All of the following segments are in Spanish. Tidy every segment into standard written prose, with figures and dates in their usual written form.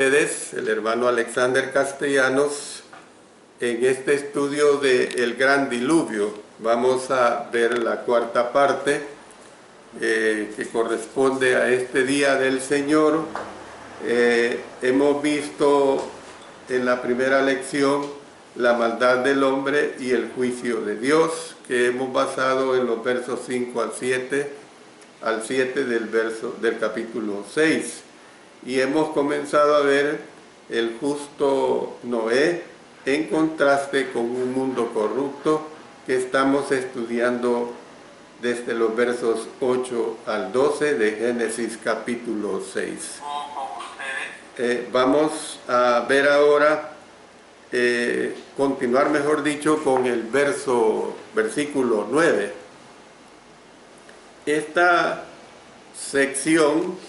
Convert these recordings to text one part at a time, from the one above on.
Ustedes, el hermano Alexander Castellanos, en este estudio de El Gran Diluvio. Vamos a ver la cuarta parte que corresponde a este día del Señor. Hemos visto en la primera lección la maldad del hombre y el juicio de Dios, que hemos basado en los versos 5 al 7 del capítulo 6. Y hemos comenzado a ver el justo Noé en contraste con un mundo corrupto que estamos estudiando desde los versos 8 al 12 de Génesis capítulo 6. Vamos a ver ahora, continuar mejor dicho, con el versículo 9. Esta sección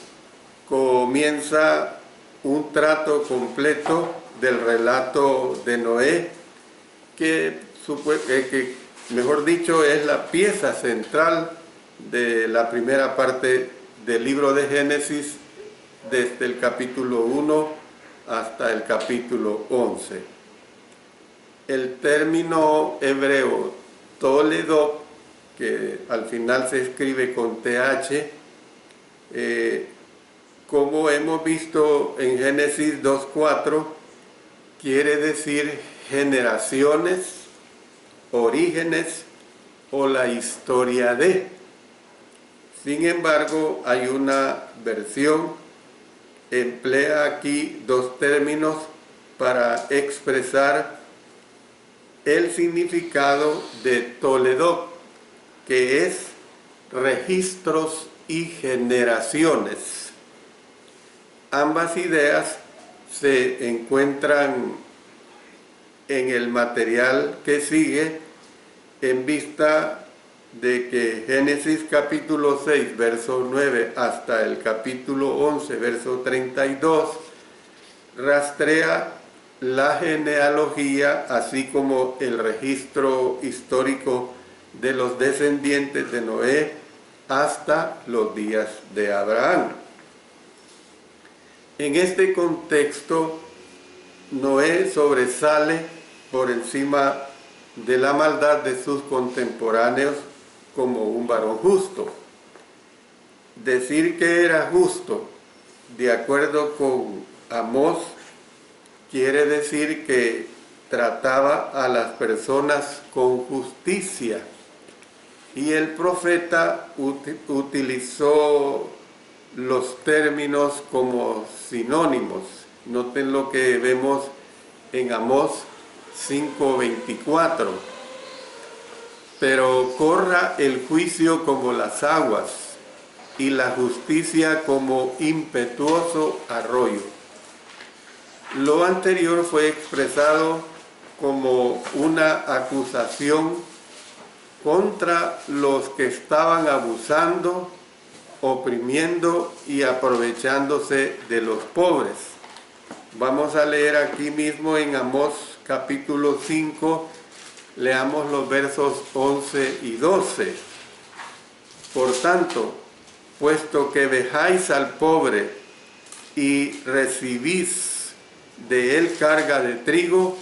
comienza un trato completo del relato de Noé, que mejor dicho es la pieza central de la primera parte del libro de Génesis, desde el capítulo 1 hasta el capítulo 11. El término hebreo Toledo, que al final se escribe con TH, como hemos visto en Génesis 2:4, quiere decir generaciones, orígenes o la historia de. Sin embargo, hay una versión, emplea aquí dos términos para expresar el significado de Toledo, que es registros y generaciones. Ambas ideas se encuentran en el material que sigue, en vista de que Génesis capítulo 6, verso 9 hasta el capítulo 11, verso 32, rastrea la genealogía, así como el registro histórico de los descendientes de Noé hasta los días de Abraham. En este contexto, Noé sobresale por encima de la maldad de sus contemporáneos como un varón justo. Decir que era justo, de acuerdo con Amós, quiere decir que trataba a las personas con justicia. Y el profeta utilizó los términos como sinónimos. Noten lo que vemos en Amós 5:24. Pero corra el juicio como las aguas y la justicia como impetuoso arroyo. Lo anterior fue expresado como una acusación contra los que estaban abusando, oprimiendo y aprovechándose de los pobres. Vamos a leer aquí mismo en Amós capítulo 5, leamos los versos 11 y 12. Por tanto, puesto que vejáis al pobre y recibís de él carga de trigo,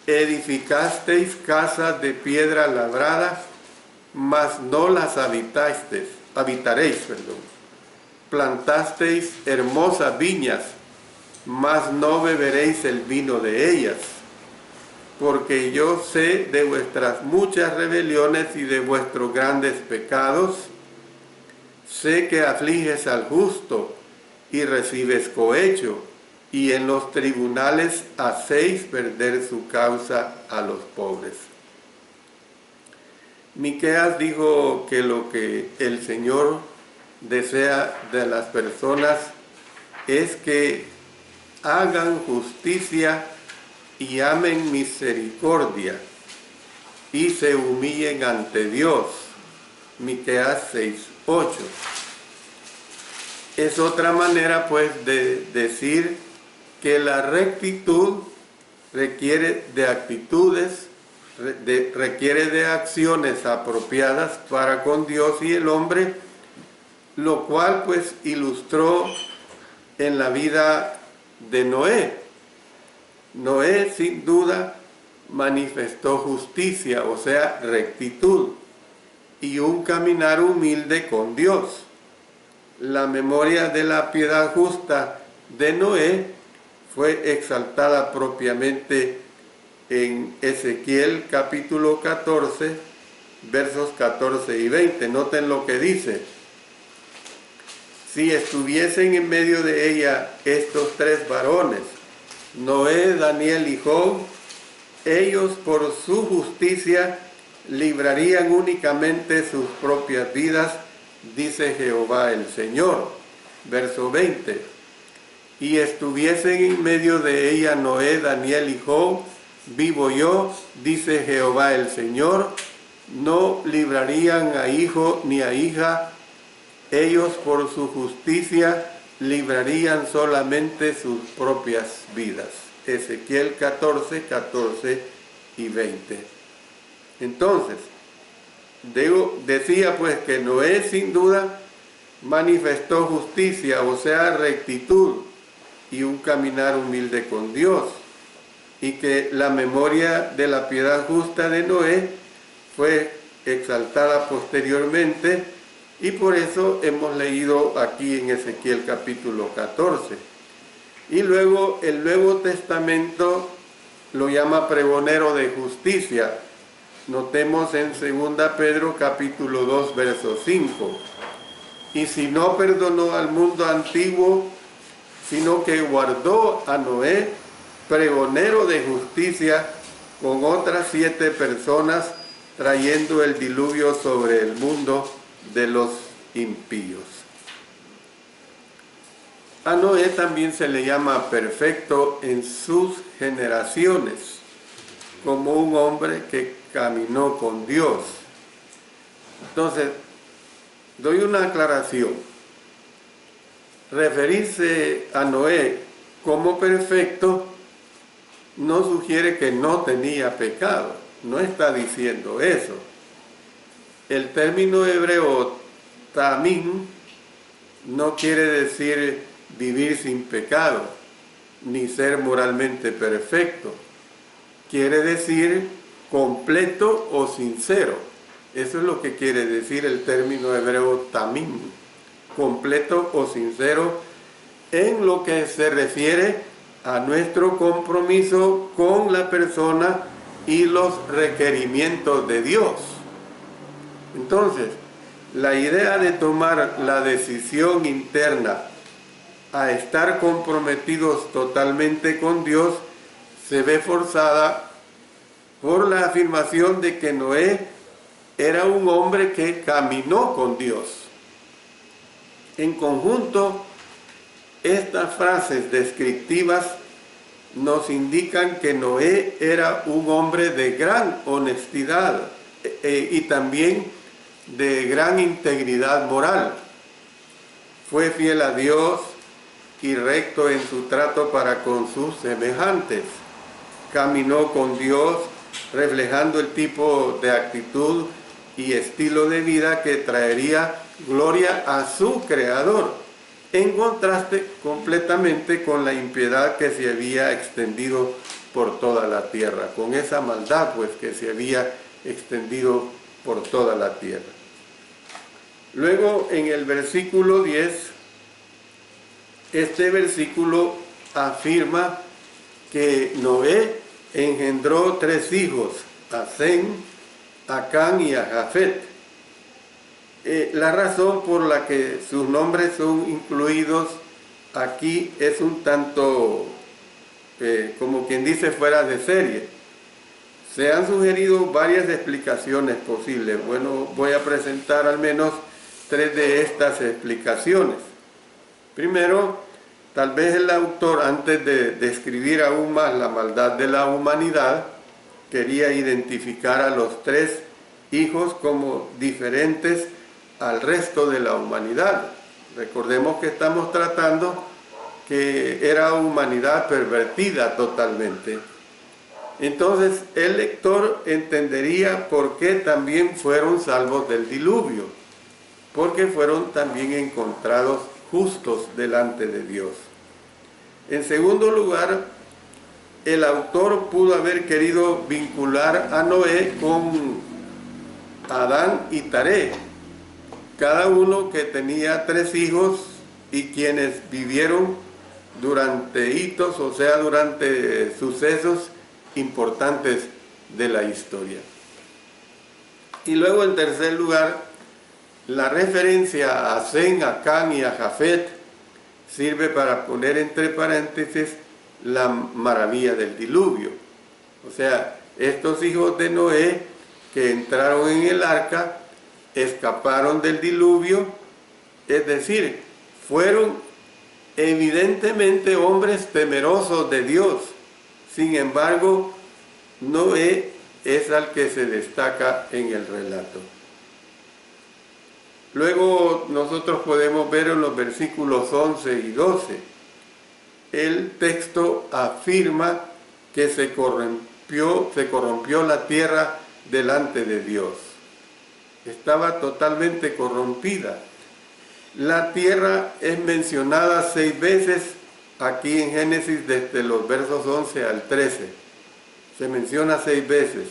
edificasteis casas de piedra labrada, mas no las habitaréis. Plantasteis hermosas viñas, mas no beberéis el vino de ellas, porque yo sé de vuestras muchas rebeliones y de vuestros grandes pecados. Sé que afliges al justo y recibes cohecho, y en los tribunales hacéis perder su causa a los pobres. Miqueas dijo que lo que el Señor desea de las personas es que hagan justicia y amen misericordia y se humillen ante Dios. Miqueas 6:8. Es otra manera pues de decir que la rectitud requiere de actitudes, requiere de acciones apropiadas para con Dios y el hombre, lo cual pues ilustró en la vida de Noé. Noé sin duda manifestó justicia, o sea, rectitud, y un caminar humilde con Dios. La memoria de la piedad justa de Noé fue exaltada propiamente en Ezequiel capítulo 14, versos 14 y 20. Noten lo que dice: si estuviesen en medio de ella estos tres varones, Noé, Daniel y Job, ellos por su justicia librarían únicamente sus propias vidas, dice Jehová el Señor. Verso 20. Y estuviesen en medio de ella Noé, Daniel y Job, vivo yo, dice Jehová el Señor, no librarían a hijo ni a hija, ellos por su justicia librarían solamente sus propias vidas. Ezequiel 14, 14 y 20. Entonces, decía pues que Noé sin duda manifestó justicia, o sea, rectitud y un caminar humilde con Dios, y que la memoria de la piedad justa de Noé fue exaltada posteriormente, y por eso hemos leído aquí en Ezequiel capítulo 14. Y luego el Nuevo Testamento lo llama pregonero de justicia. Notemos en 2 Pedro capítulo 2, verso 5. Y si no perdonó al mundo antiguo, sino que guardó a Noé, pregonero de justicia, con otras 7 personas, trayendo el diluvio sobre el mundo de los impíos. A Noé también se le llama perfecto en sus generaciones, como un hombre que caminó con Dios. Entonces, doy una aclaración. Referirse a Noé como perfecto no sugiere que no tenía pecado, no está diciendo eso. El término hebreo tamim no quiere decir vivir sin pecado, ni ser moralmente perfecto. Quiere decir completo o sincero. Eso es lo que quiere decir el término hebreo tamim, completo o sincero, en lo que se refiere a nuestro compromiso con la persona y los requerimientos de Dios. Entonces, la idea de tomar la decisión interna a estar comprometidos totalmente con Dios se ve forzada por la afirmación de que Noé era un hombre que caminó con Dios. En conjunto, estas frases descriptivas nos indican que Noé era un hombre de gran honestidad y también de gran integridad moral. Fue fiel a Dios y recto en su trato para con sus semejantes. Caminó con Dios reflejando el tipo de actitud y estilo de vida que traería gloria a su Creador, en contraste completamente con la impiedad que se había extendido por toda la tierra, con esa maldad pues que se había extendido por toda la tierra. Luego en el versículo 10, este versículo afirma que Noé engendró 3 hijos, a Sem, a Cam y a Jafet. La razón por la que sus nombres son incluidos aquí es un tanto, como quien dice, fuera de serie. Se han sugerido varias explicaciones posibles. Bueno, voy a presentar al menos 3 de estas explicaciones. Primero, tal vez el autor, antes de describir aún más la maldad de la humanidad, quería identificar a los 3 hijos como diferentes al resto de la humanidad. Recordemos que estamos tratando que era humanidad pervertida totalmente. Entonces el lector entendería por qué también fueron salvos del diluvio, porque fueron también encontrados justos delante de Dios. En segundo lugar, el autor pudo haber querido vincular a Noé con Adán y Taré, cada uno que tenía 3 hijos y quienes vivieron durante hitos, o sea, durante sucesos importantes de la historia. Y luego, en tercer lugar, la referencia a Sem, a Cam y a Jafet sirve para poner entre paréntesis la maravilla del diluvio. O sea, estos hijos de Noé que entraron en el arca escaparon del diluvio, es decir, fueron evidentemente hombres temerosos de Dios. Sin embargo, Noé es al que se destaca en el relato. Luego nosotros podemos ver en los versículos 11 y 12, el texto afirma que se corrompió la tierra delante de Dios. Estaba totalmente corrompida. La tierra es mencionada 6 veces aquí en Génesis, desde los versos 11 al 13. Se menciona 6 veces.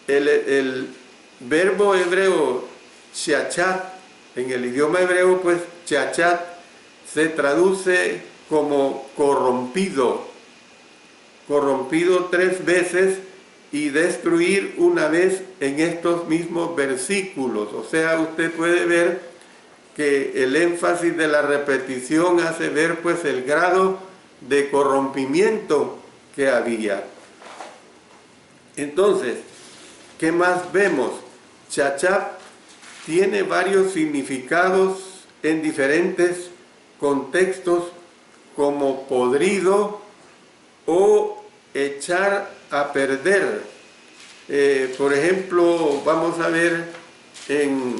El verbo hebreo chachat, en el idioma hebreo, pues chachat se traduce como corrompido. Corrompido 3 veces y destruir una vez en estos mismos versículos. O sea, usted puede ver que el énfasis de la repetición hace ver pues el grado de corrompimiento que había. Entonces, ¿qué más vemos? Chachap tiene varios significados en diferentes contextos, como podrido o echar a perder. Por ejemplo, vamos a ver en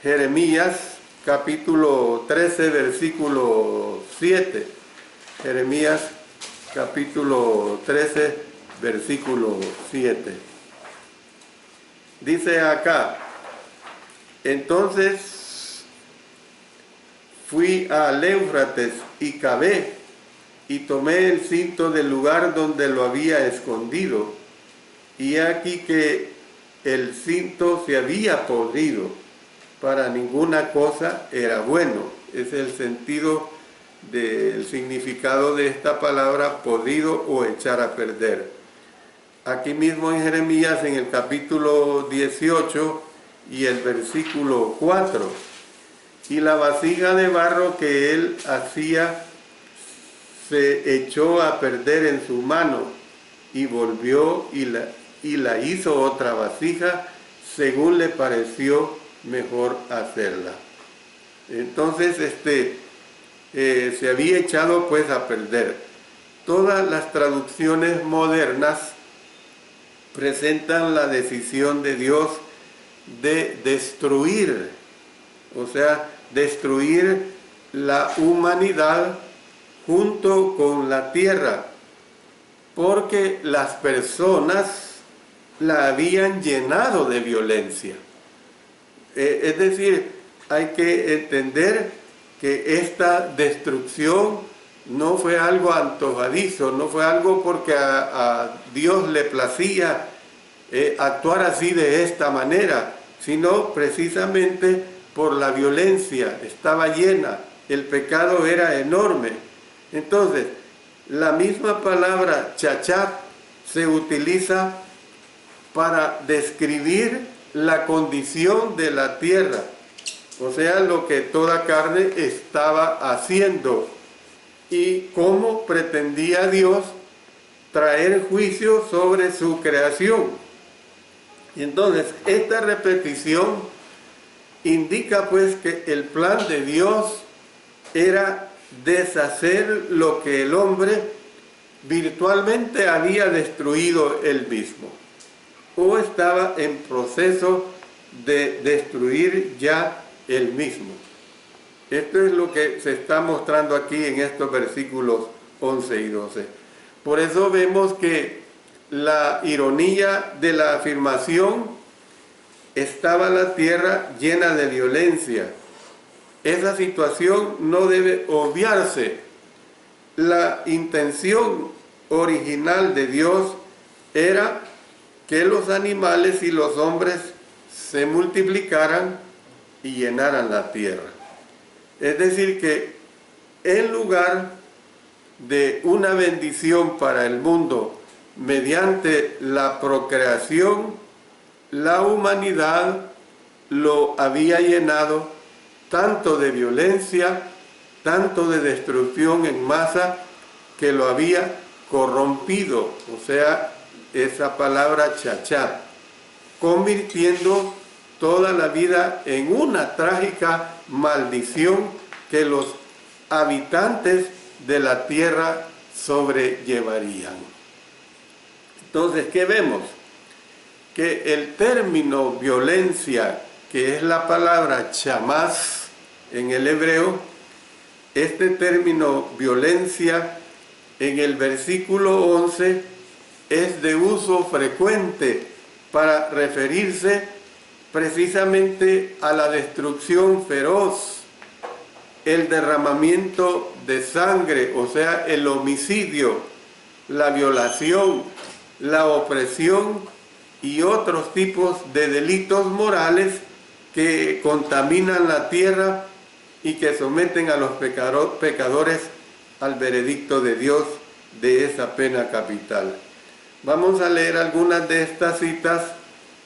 Jeremías capítulo 13, versículo 7. Jeremías capítulo 13, versículo 7. Dice acá: entonces fui al Éufrates y cavé, y tomé el cinto del lugar donde lo había escondido, y aquí que el cinto se había podrido, para ninguna cosa era bueno. Es el sentido del significado de esta palabra, podrido o echar a perder. Aquí mismo en Jeremías, en el capítulo 18 y el versículo 4, y la vasija de barro que él hacía se echó a perder en su mano, y volvió y la hizo otra vasija según le pareció mejor hacerla. Entonces se había echado pues a perder. Todas las traducciones modernas presentan la decisión de Dios de destruir, o sea, destruir la humanidad junto con la tierra, porque las personas la habían llenado de violencia. Es decir, hay que entender que esta destrucción no fue algo antojadizo, no fue algo porque a Dios le placía actuar así de esta manera, sino precisamente por la violencia. Estaba llena, el pecado era enorme. Entonces, la misma palabra chachap se utiliza para describir la condición de la tierra, o sea, lo que toda carne estaba haciendo y cómo pretendía Dios traer juicio sobre su creación. Y entonces, esta repetición indica pues que el plan de Dios era deshacer lo que el hombre virtualmente había destruido él mismo, o estaba en proceso de destruir ya él mismo. Esto es lo que se está mostrando aquí en estos versículos 11 y 12. Por eso vemos que la ironía de la afirmación: estaba la tierra llena de violencia. Esa situación no debe obviarse, la intención original de Dios era que los animales y los hombres se multiplicaran y llenaran la tierra. Es decir, que en lugar de una bendición para el mundo mediante la procreación, la humanidad lo había llenado tanto de violencia, tanto de destrucción en masa, que lo había corrompido, o sea, esa palabra chachá, convirtiendo toda la vida en una trágica maldición que los habitantes de la tierra sobrellevarían. Entonces, ¿qué vemos? Que el término violencia, que es la palabra chamás en el hebreo, este término violencia en el versículo 11 es de uso frecuente para referirse precisamente a la destrucción feroz, el derramamiento de sangre, o sea, el homicidio, la violación, la opresión y otros tipos de delitos morales que contaminan la tierra y que someten a los pecadores al veredicto de Dios de esa pena capital. Vamos a leer algunas de estas citas.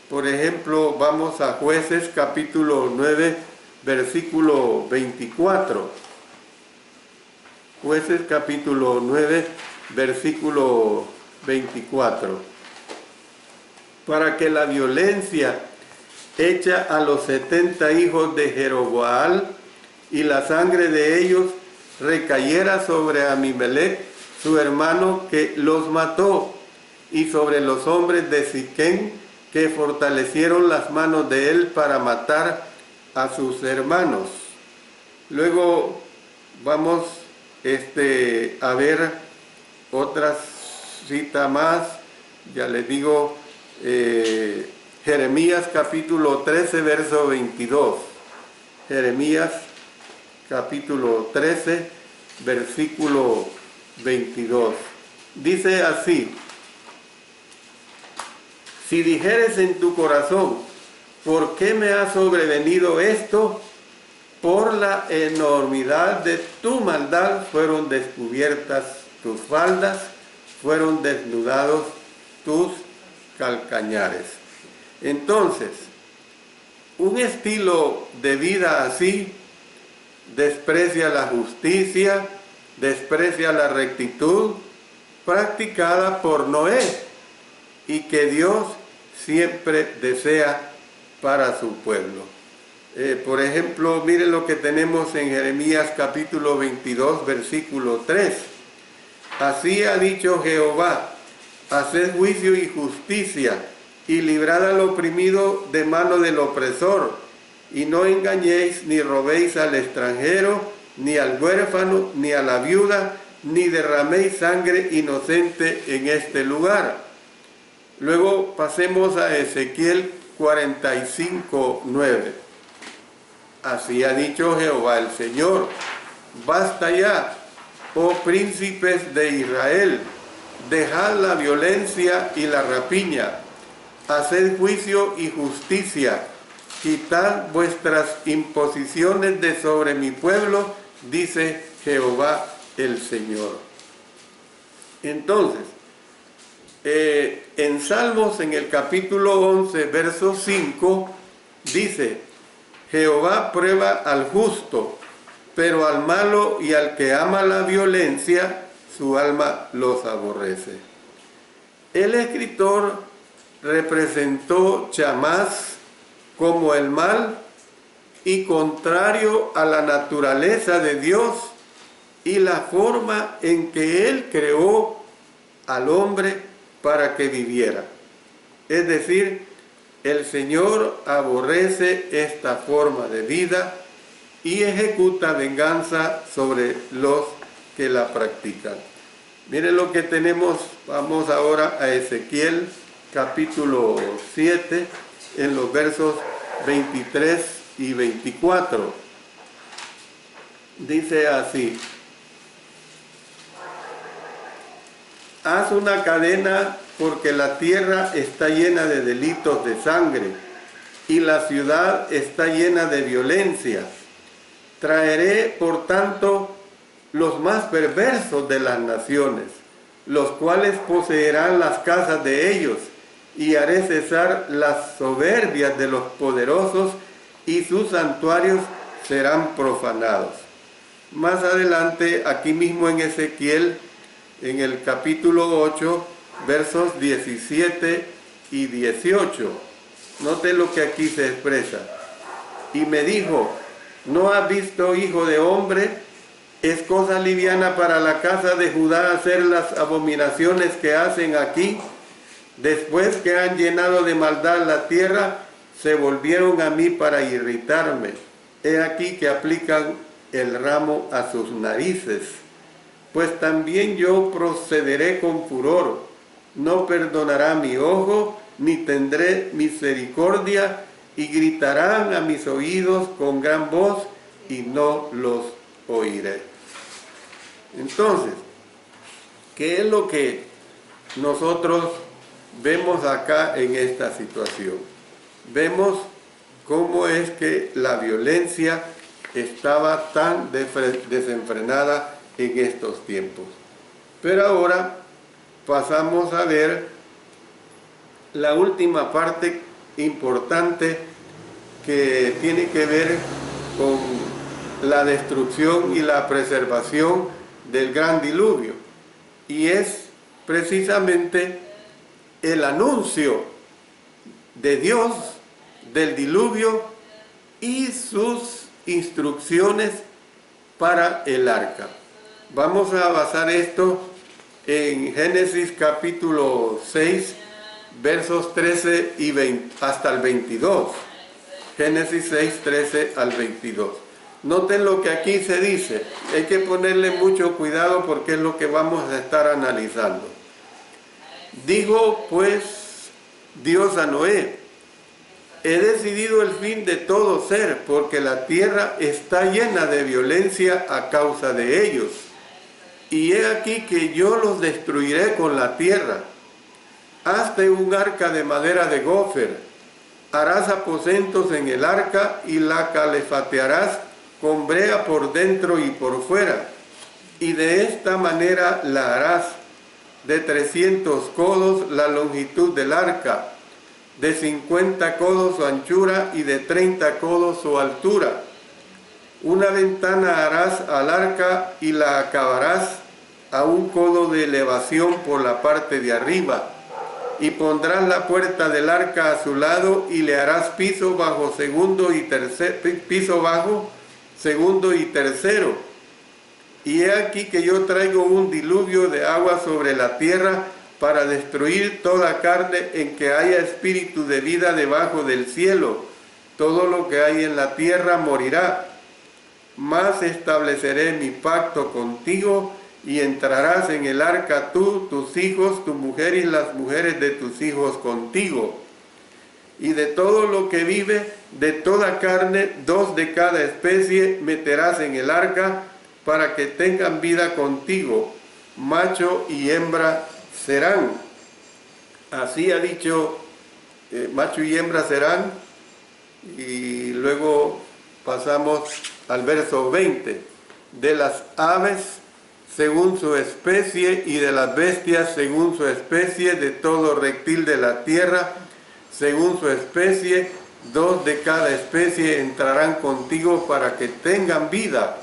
Por ejemplo, vamos a Jueces capítulo 9, versículo 24. Jueces capítulo 9, versículo 24. Para que la violencia hecha a los 70 hijos de Jeroboam y la sangre de ellos recayera sobre Amimelec, su hermano, que los mató, y sobre los hombres de Siquem, que fortalecieron las manos de él para matar a sus hermanos. Luego vamos a ver otra cita más, ya les digo, Jeremías capítulo 13, verso 22. Jeremías capítulo 13, versículo 22. Dice así: si dijeres en tu corazón, ¿por qué me ha sobrevenido esto? Por la enormidad de tu maldad fueron descubiertas tus faldas, fueron desnudados tus calcañares. Entonces, un estilo de vida así desprecia la justicia, desprecia la rectitud practicada por Noé y que Dios siempre desea para su pueblo. Por ejemplo, miren lo que tenemos en Jeremías capítulo 22, versículo 3. Así ha dicho Jehová: haced juicio y justicia, y librad al oprimido de mano del opresor, y no engañéis ni robéis al extranjero, ni al huérfano, ni a la viuda, ni derraméis sangre inocente en este lugar. Luego pasemos a Ezequiel 45, 9. Así ha dicho Jehová el Señor: basta ya, oh príncipes de Israel, dejad la violencia y la rapiña, haced juicio y justicia, quitad vuestras imposiciones de sobre mi pueblo, dice Jehová el Señor. Entonces, en Salmos, en el capítulo 11, verso 5, dice: Jehová prueba al justo, pero al malo y al que ama la violencia, su alma los aborrece. El escritor representó chamás como el mal y contrario a la naturaleza de Dios y la forma en que Él creó al hombre para que viviera. Es decir, el Señor aborrece esta forma de vida y ejecuta venganza sobre los que la practican. Miren lo que tenemos. Vamos ahora a Ezequiel capítulo 7, en los versos 23 y 24. Dice así: haz una cadena porque la tierra está llena de delitos de sangre y la ciudad está llena de violencia. Traeré, por tanto, los más perversos de las naciones, los cuales poseerán las casas de ellos, y haré cesar las soberbias de los poderosos, y sus santuarios serán profanados. Más adelante, aquí mismo en Ezequiel, en el capítulo 8, versos 17 y 18. Note lo que aquí se expresa. Y me dijo, ¿no has visto, hijo de hombre? ¿Es cosa liviana para la casa de Judá hacer las abominaciones que hacen aquí? Después que han llenado de maldad la tierra, se volvieron a mí para irritarme. He aquí que aplican el ramo a sus narices. Pues también yo procederé con furor. No perdonará mi ojo, ni tendré misericordia, y gritarán a mis oídos con gran voz, y no los oiré. Entonces, ¿qué es lo que nosotros vemos acá en esta situación? Vemos cómo es que la violencia estaba tan desenfrenada en estos tiempos. Pero ahora pasamos a ver la última parte importante que tiene que ver con la destrucción y la preservación del gran diluvio, y es precisamente el anuncio de Dios del diluvio y sus instrucciones para el arca. Vamos a basar esto en Génesis capítulo 6, versos 13 y 20, hasta el 22. Génesis 6, 13 al 22. Noten lo que aquí se dice. Hay que ponerle mucho cuidado porque es lo que vamos a estar analizando. Dijo pues Dios a Noé: he decidido el fin de todo ser, porque la tierra está llena de violencia a causa de ellos. Y he aquí que yo los destruiré con la tierra. Hazte un arca de madera de gofer. Harás aposentos en el arca y la calefatearás con brea por dentro y por fuera. Y de esta manera la harás: de 300 codos la longitud del arca, de 50 codos su anchura y de 30 codos su altura. Una ventana harás al arca y la acabarás a 1 codo de elevación por la parte de arriba. Y pondrás la puerta del arca a su lado y le harás piso bajo, segundo y tercero. Y he aquí que yo traigo un diluvio de agua sobre la tierra para destruir toda carne en que haya espíritu de vida debajo del cielo. Todo lo que hay en la tierra morirá. Mas estableceré mi pacto contigo, y entrarás en el arca tú, tus hijos, tu mujer y las mujeres de tus hijos contigo. Y de todo lo que vive, de toda carne, 2 de cada especie meterás en el arca, para que tengan vida contigo. Macho y hembra serán. Así ha dicho, macho y hembra serán. Y luego pasamos al verso 20. De las aves según su especie, y de las bestias según su especie, de todo reptil de la tierra según su especie, 2 de cada especie entrarán contigo para que tengan vida.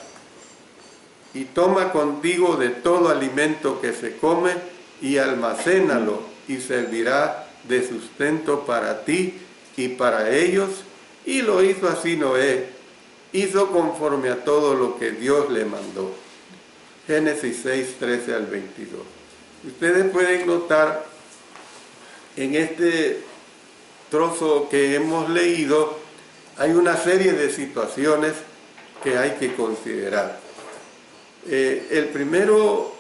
Y toma contigo de todo alimento que se come, y almacénalo, y servirá de sustento para ti y para ellos. Y lo hizo así Noé, hizo conforme a todo lo que Dios le mandó. Génesis 6, 13 al 22. Ustedes pueden notar en este trozo que hemos leído, hay una serie de situaciones que hay que considerar. El primero,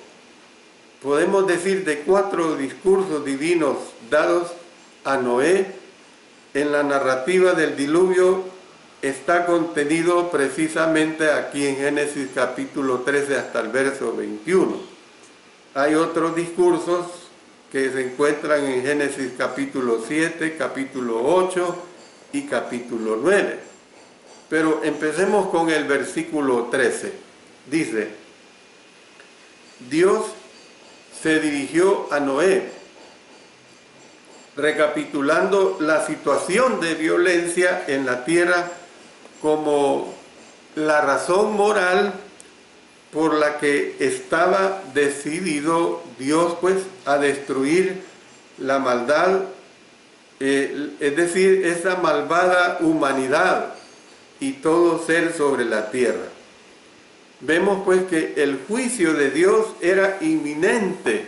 podemos decir, de 4 discursos divinos dados a Noé en la narrativa del diluvio, está contenido precisamente aquí en Génesis capítulo 13 hasta el verso 21. Hay otros discursos que se encuentran en Génesis capítulo 7, capítulo 8 y capítulo 9. Pero empecemos con el versículo 13. Dice: Dios se dirigió a Noé, recapitulando la situación de violencia en la tierra como la razón moral por la que estaba decidido Dios pues a destruir la maldad, es decir, esa malvada humanidad y todo ser sobre la tierra. Vemos pues que el juicio de Dios era inminente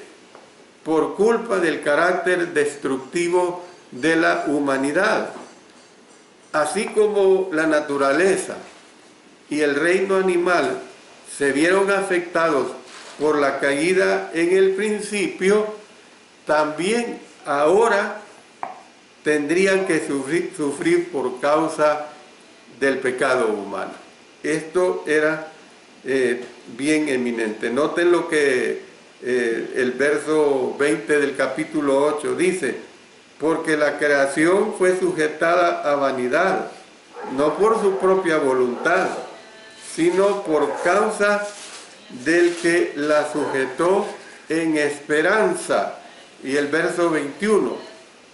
por culpa del carácter destructivo de la humanidad, así como la naturaleza y el reino animal se vieron afectados por la caída en el principio, también ahora tendrían que sufrir por causa del pecado humano. Esto era bien eminente. Noten lo que el verso 20 del capítulo 8 dice: porque la creación fue sujetada a vanidad, no por su propia voluntad, sino por causa del que la sujetó en esperanza. Y el verso 21,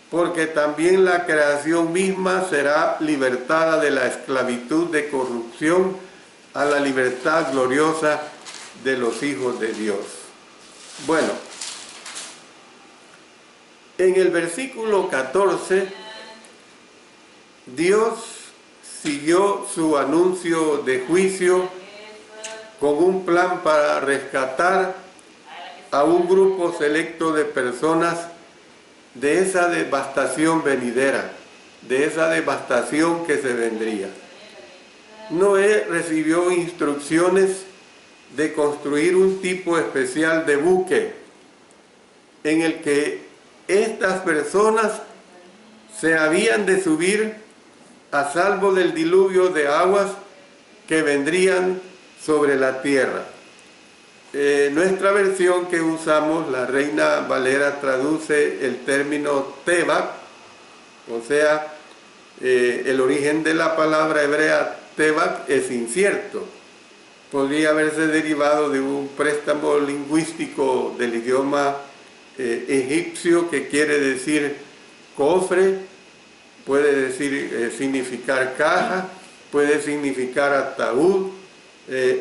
porque también la creación misma será libertada de la esclavitud de corrupción a la libertad gloriosa de los hijos de Dios. Bueno, en el versículo 14, Dios siguió su anuncio de juicio con un plan para rescatar a un grupo selecto de personas de esa devastación venidera, de esa devastación que se vendría. Noé recibió instrucciones de construir un tipo especial de buque en el que estas personas se habían de subir a salvo del diluvio de aguas que vendrían sobre la tierra. Nuestra versión que usamos, la Reina Valera, traduce el término Tebac, o sea, el origen de la palabra hebrea Tebac es incierto. Podría haberse derivado de un préstamo lingüístico del idioma egipcio que quiere decir cofre, puede decir significar caja, puede significar ataúd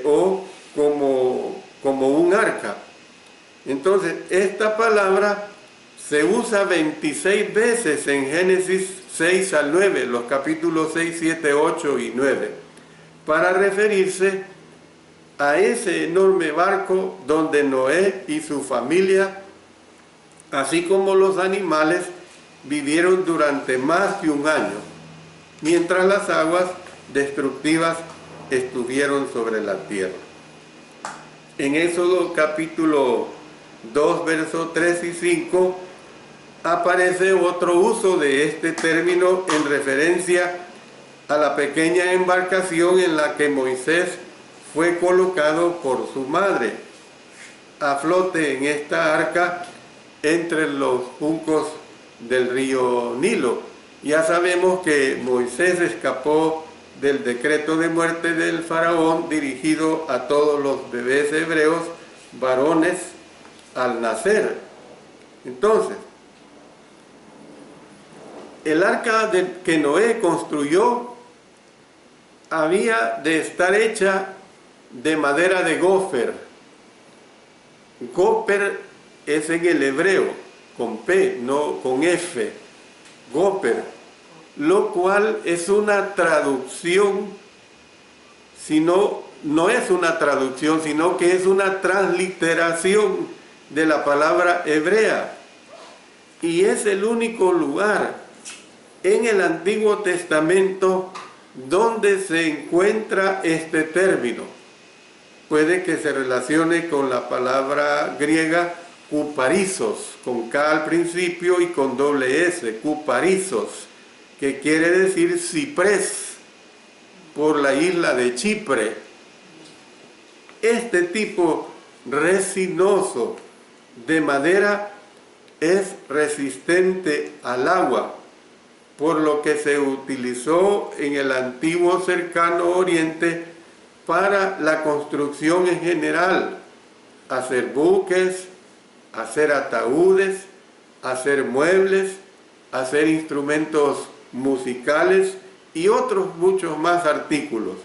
o como un arca. Entonces, esta palabra se usa 26 veces en Génesis 6 al 9, los capítulos 6, 7, 8 y 9, para referirse a ese enorme barco donde Noé y su familia, así como los animales, vivieron durante más de un año, mientras las aguas destructivas estuvieron sobre la tierra. En Éxodo capítulo 2, versos 3 y 5, aparece otro uso de este término en referencia a la pequeña embarcación en la que Moisés fue colocado por su madre, a flote en esta arca entre los juncos del río Nilo. Ya sabemos que Moisés escapó del decreto de muerte del faraón dirigido a todos los bebés hebreos, varones, al nacer. Entonces, el arca que Noé construyó había de estar hecha de madera de gófer. Gófer es en el hebreo, con P, no con F, gófer, lo cual es una traducción, no es una traducción, sino que es una transliteración de la palabra hebrea. Y es el único lugar en el Antiguo Testamento donde se encuentra este término. Puede que se relacione con la palabra griega cuparizos, con K al principio y con doble S, cuparizos, que quiere decir ciprés, por la isla de Chipre. Este tipo resinoso de madera es resistente al agua, por lo que se utilizó en el antiguo cercano oriente para la construcción en general, hacer buques, hacer ataúdes, hacer muebles, hacer instrumentos musicales y otros muchos más artículos.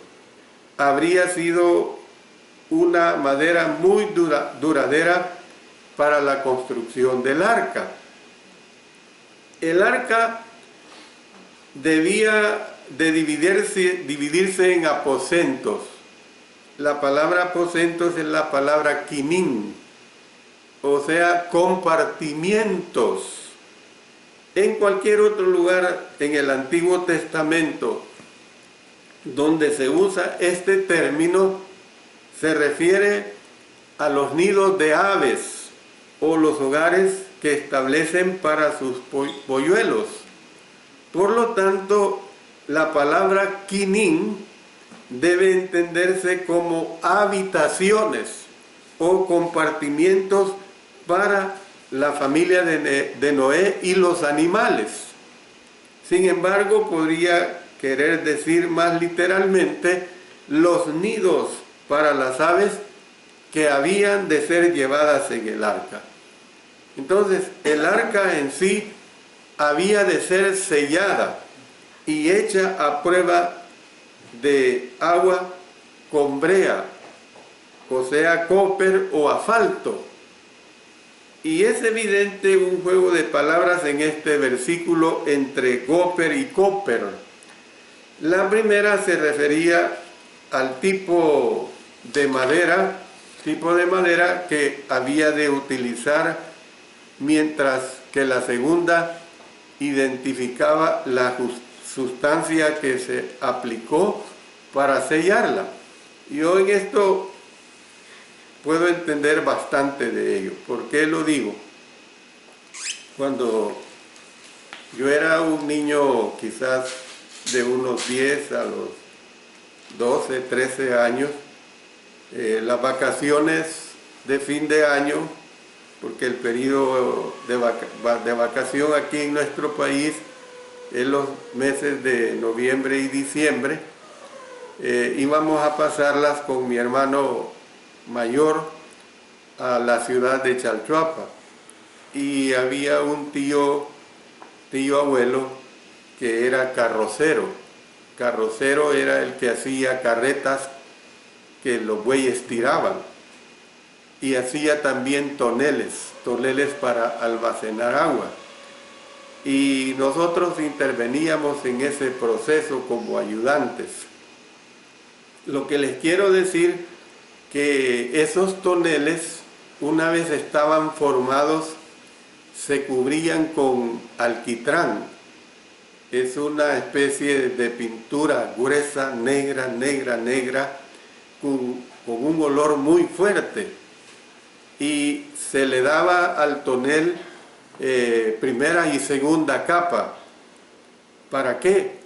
Habría sido una madera muy duradera para la construcción del arca. El arca debía de dividirse en aposentos. La palabra aposentos es la palabra quinín, o sea, compartimientos. En cualquier otro lugar en el Antiguo Testamento donde se usa este término, se refiere a los nidos de aves o los hogares que establecen para sus polluelos. Por lo tanto, la palabra quinín debe entenderse como habitaciones o compartimientos para la familia de Noé y los animales. Sin embargo, podría querer decir más literalmente los nidos para las aves que habían de ser llevadas en el arca. Entonces, el arca en sí había de ser sellada y hecha a prueba de agua con brea, o sea, copper o asfalto. Y es evidente un juego de palabras en este versículo entre copper y copper. La primera se refería al tipo de madera que había de utilizar, mientras que la segunda identificaba la sustancia que se aplicó para sellarla. Yo en esto puedo entender bastante de ello. ¿Por qué lo digo? Cuando yo era un niño quizás de unos 10 a los 12, 13 años, las vacaciones de fin de año, porque el periodo de vacación aquí en nuestro país es los meses de noviembre y diciembre, íbamos a pasarlas con mi hermano mayor a la ciudad de Chalchuapa, y había un tío abuelo que era carrocero. Carrocero era el que hacía carretas que los bueyes tiraban, y hacía también toneles para almacenar agua, y nosotros interveníamos en ese proceso como ayudantes. Lo que les quiero decir, que esos toneles, una vez estaban formados, se cubrían con alquitrán. Es una especie de pintura gruesa, negra, con un olor muy fuerte. Y se le daba al tonel primera y segunda capa. ¿Para qué?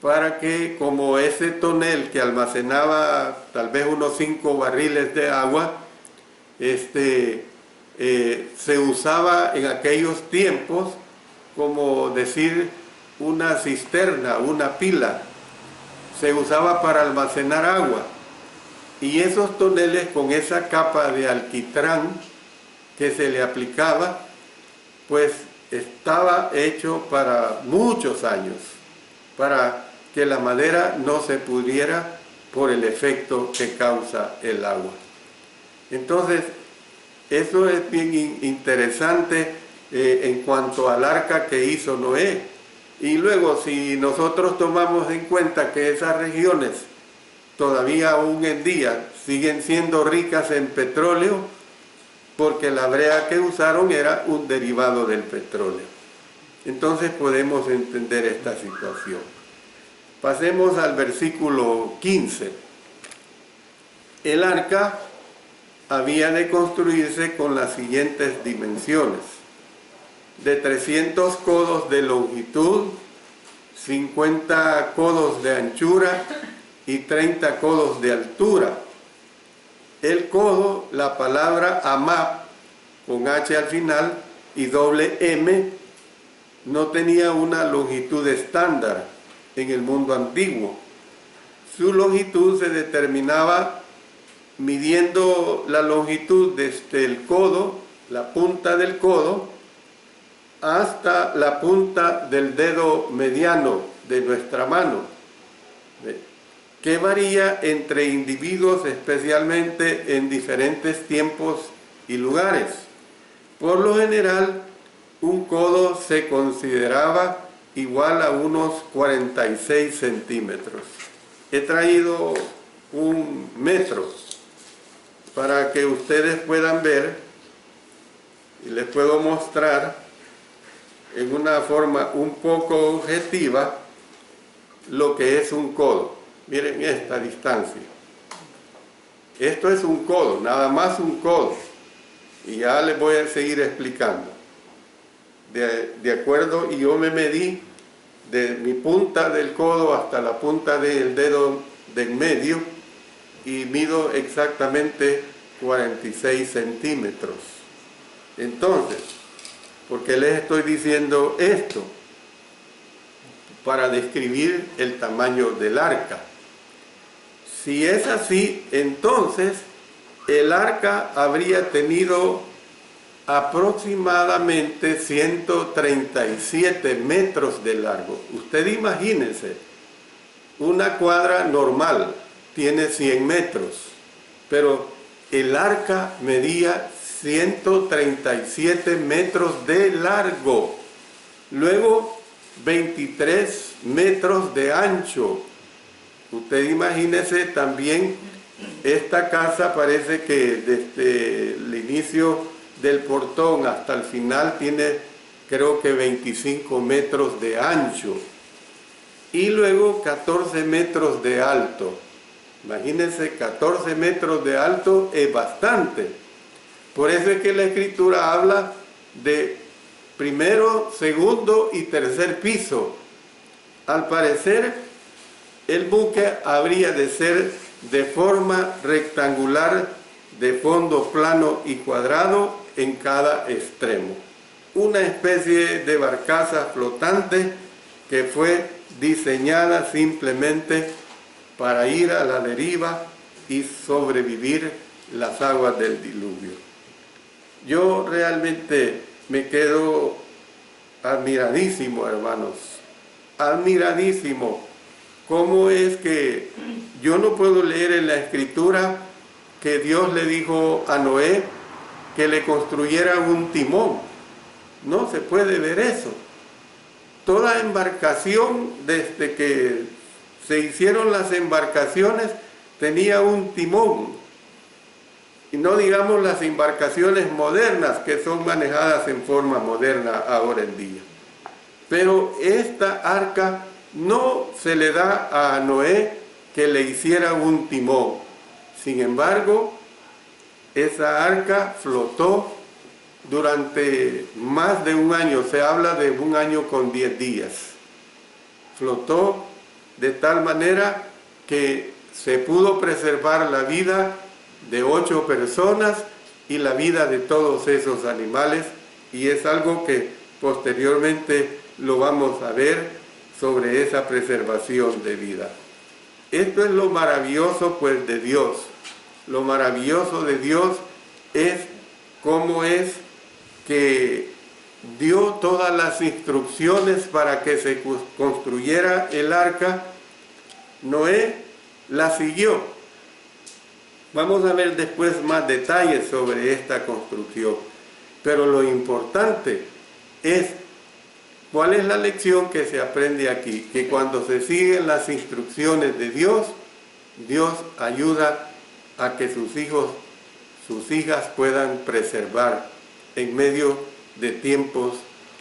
Para que, como ese tonel que almacenaba tal vez unos 5 barriles de agua, se usaba en aquellos tiempos como decir una cisterna, una pila, se usaba para almacenar agua, y esos toneles con esa capa de alquitrán que se le aplicaba, pues estaba hecho para muchos años, para que la madera no se pudriera por el efecto que causa el agua. Entonces, eso es bien interesante en cuanto al arca que hizo Noé. Y luego, si nosotros tomamos en cuenta que esas regiones todavía aún en día siguen siendo ricas en petróleo, porque la brea que usaron era un derivado del petróleo. Entonces podemos entender esta situación. Pasemos al versículo 15. El arca había de construirse con las siguientes dimensiones: de 300 codos de longitud, 50 codos de anchura y 30 codos de altura. El codo, la palabra amá, con H al final, y doble M, no tenía una longitud estándar en el mundo antiguo. Su longitud se determinaba midiendo la longitud desde el codo, la punta del codo, hasta la punta del dedo mediano de nuestra mano, que varía entre individuos, especialmente en diferentes tiempos y lugares. Por lo general, un codo se consideraba igual a unos 46 centímetros. He traído un metro para que ustedes puedan ver, y les puedo mostrar en una forma un poco objetiva lo que es un codo. Miren esta distancia. Esto es un codo, nada más un codo. Y ya les voy a seguir explicando. De acuerdo, y yo me medí de mi punta del codo hasta la punta del dedo del medio y mido exactamente 46 centímetros. Entonces, ¿por qué les estoy diciendo esto? Para describir el tamaño del arca. Si es así, entonces el arca habría tenido aproximadamente 137 metros de largo. Usted imagínense, una cuadra normal tiene 100 metros, pero el arca medía 137 metros de largo, luego 23 metros de ancho. Usted imagínese también, esta casa parece que desde el inicio del portón hasta el final tiene, creo que 25 metros de ancho y luego 14 metros de alto. Imagínense, 14 metros de alto es bastante. Por eso es que la Escritura habla de primero, segundo y tercer piso. Al parecer, el buque habría de ser de forma rectangular, de fondo plano y cuadrado en cada extremo. Una especie de barcaza flotante que fue diseñada simplemente para ir a la deriva y sobrevivir las aguas del diluvio. Yo realmente me quedo admiradísimo, hermanos, admiradísimo. ¿Cómo es que yo no puedo leer en la Escritura que Dios le dijo a Noé que le construyera un timón? No se puede ver eso. Toda embarcación, desde que se hicieron las embarcaciones, tenía un timón. Y no digamos las embarcaciones modernas, que son manejadas en forma moderna ahora en día. Pero esta arca no se le da a Noé que le hiciera un timón. Sin embargo, esa arca flotó durante más de un año, se habla de un año con 10 días. Flotó de tal manera que se pudo preservar la vida de 8 personas y la vida de todos esos animales, y es algo que posteriormente lo vamos a ver sobre esa preservación de vida. Esto es lo maravilloso pues de Dios. Lo maravilloso de Dios es cómo es que dio todas las instrucciones para que se construyera el arca. Noé la siguió. Vamos a ver después más detalles sobre esta construcción. Pero lo importante es, ¿cuál es la lección que se aprende aquí? Que cuando se siguen las instrucciones de Dios, Dios ayuda a que sus hijos, sus hijas puedan preservar en medio de tiempos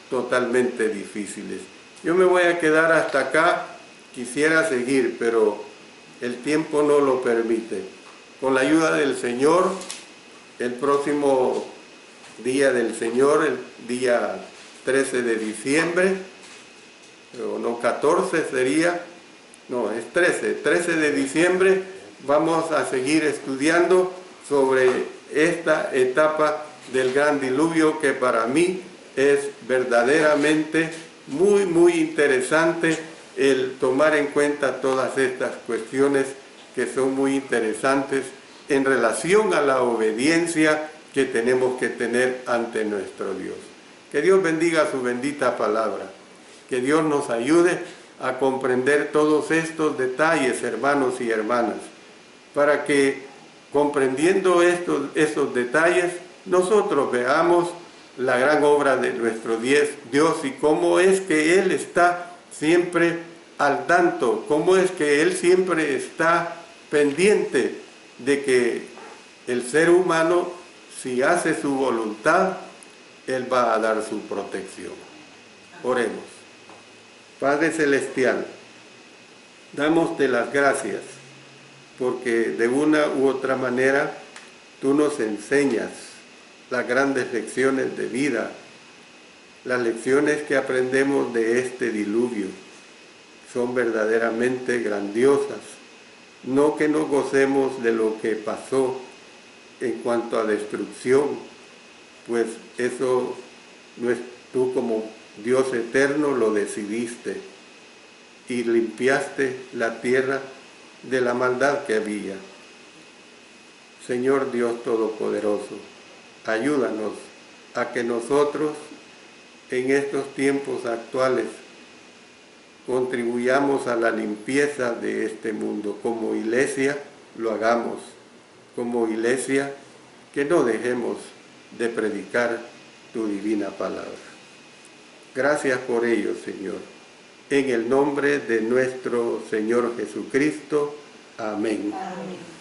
totalmente difíciles. Yo me voy a quedar hasta acá, quisiera seguir, pero el tiempo no lo permite. Con la ayuda del Señor, el próximo día del Señor, el día 13 de diciembre, o no, 14 sería, no, es 13 de diciembre, vamos a seguir estudiando sobre esta etapa del gran diluvio, que para mí es verdaderamente muy interesante el tomar en cuenta todas estas cuestiones que son muy interesantes en relación a la obediencia que tenemos que tener ante nuestro Dios. Que Dios bendiga su bendita palabra, que Dios nos ayude a comprender todos estos detalles, hermanos y hermanas, para que comprendiendo estos detalles, nosotros veamos la gran obra de nuestro Dios y cómo es que Él está siempre al tanto, cómo es que Él siempre está pendiente de que el ser humano, si hace su voluntad, Él va a dar su protección. Oremos. Padre Celestial, damos-te las gracias porque de una u otra manera tú nos enseñas las grandes lecciones de vida, las lecciones que aprendemos de este diluvio son verdaderamente grandiosas. No que nos gocemos de lo que pasó en cuanto a destrucción, pues eso no es, tú como Dios eterno lo decidiste y limpiaste la tierra de la maldad que había. Señor Dios Todopoderoso, ayúdanos a que nosotros en estos tiempos actuales contribuyamos a la limpieza de este mundo. Como iglesia lo hagamos, como iglesia que no dejemos de predicar tu divina palabra. Gracias por ello, Señor. En el nombre de nuestro Señor Jesucristo. Amén. Amén.